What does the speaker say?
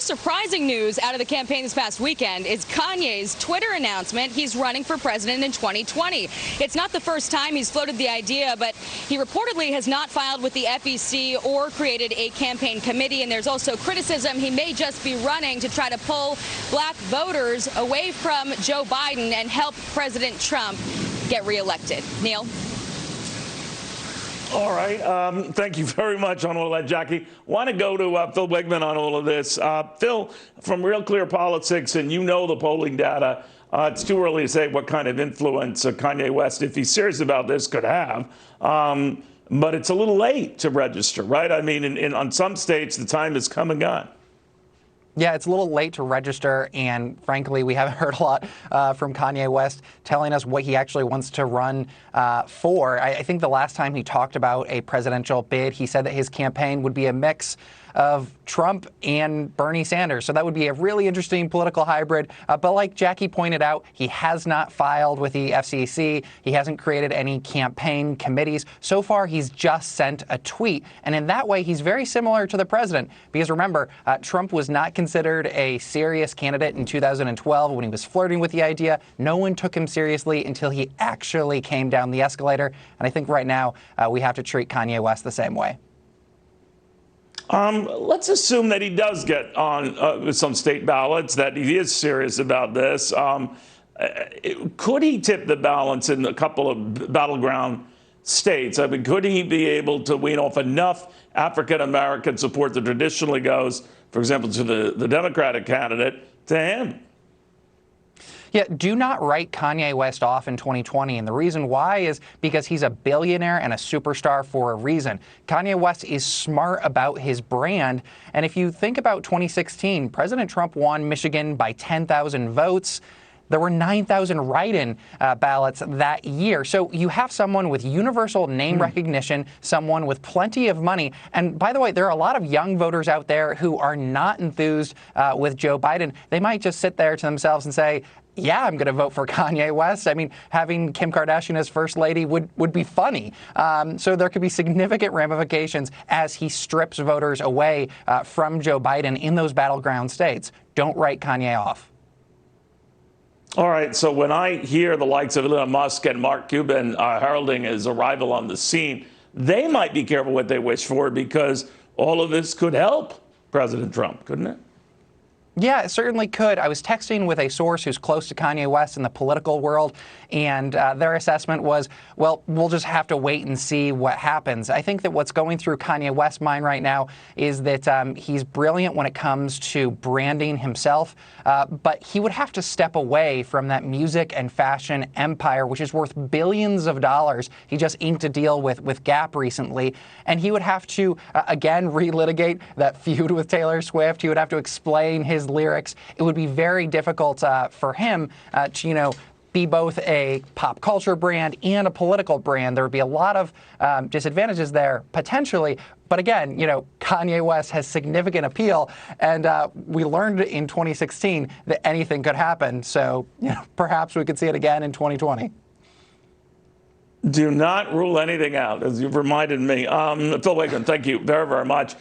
most surprising news out of the campaign this past weekend is Kanye's Twitter announcement he's running for president in 2020. It's not the first time he's floated the idea, but he reportedly has not filed with the FEC or created a campaign committee. And there's also criticism he may just be running to try to pull black voters away from Joe Biden and help President Trump get reelected. Neil? All right. Thank you very much on all that, Jackie. Want to go to Phil Wigman on all of this. Phil, from Real Clear Politics, and you know the polling data, it's too early to say what kind of influence Kanye West, if he's serious about this, could have. But it's a little late to register, right? I mean, on some states, the time has come and gone. Yeah, it's a little late to register, and frankly, we haven't heard a lot from Kanye West telling us what he actually wants to run for. I think the last time he talked about a presidential bid, he said that his campaign would be a mix of Trump and Bernie Sanders. So that would be a really interesting political hybrid. But like Jackie pointed out, he has not filed with the FCC. He hasn't created any campaign committees. So far, he's just sent a tweet. And in that way, he's very similar to the president. Because remember, Trump was not considered a serious candidate in 2012 when he was flirting with the idea. No one took him seriously until he actually came down the escalator. And I think right now, we have to treat Kanye West the same way. Let's assume that he does get on some state ballots, that he is serious about this. Could he tip the balance in a couple of battleground states? I mean, could he be able to wean off enough African-American support that traditionally goes, for example, to the Democratic candidate, to him? Yeah, do not write Kanye West off in 2020. And the reason why is because he's a billionaire and a superstar for a reason. Kanye West is smart about his brand. And if you think about 2016, President Trump won Michigan by 10,000 votes. There were 9,000 write-in ballots that year. So you have someone with universal name recognition, someone with plenty of money. And by the way, there are a lot of young voters out there who are not enthused with Joe Biden. They might just sit there to themselves and say, yeah, I'm going to vote for Kanye West. I mean, having Kim Kardashian as first lady would be funny. So there could be significant ramifications as he strips voters away from Joe Biden in those battleground states. Don't write Kanye off. All right, so when I hear the likes of Elon Musk and Mark Cuban heralding his arrival on the scene, they might be careful what they wish for, because all of this could help President Trump, couldn't it? Yeah, it certainly could. I was texting with a source who's close to Kanye West in the political world, and their assessment was, well, we'll just have to wait and see what happens. I think that what's going through Kanye West's mind right now is that he's brilliant when it comes to branding himself, but he would have to step away from that music and fashion empire, which is worth billions of dollars. He just inked a deal with Gap recently, and he would have to, again, relitigate that feud with Taylor Swift. He would have to explain his lyrics. It would be very difficult for him to, be both a pop culture brand and a political brand. There would be a lot of disadvantages there, potentially. But again, Kanye West has significant appeal, and we learned in 2016 that anything could happen. So, perhaps we could see it again in 2020. Do not rule anything out, as you've reminded me. Phil Wigman, thank you very, very much.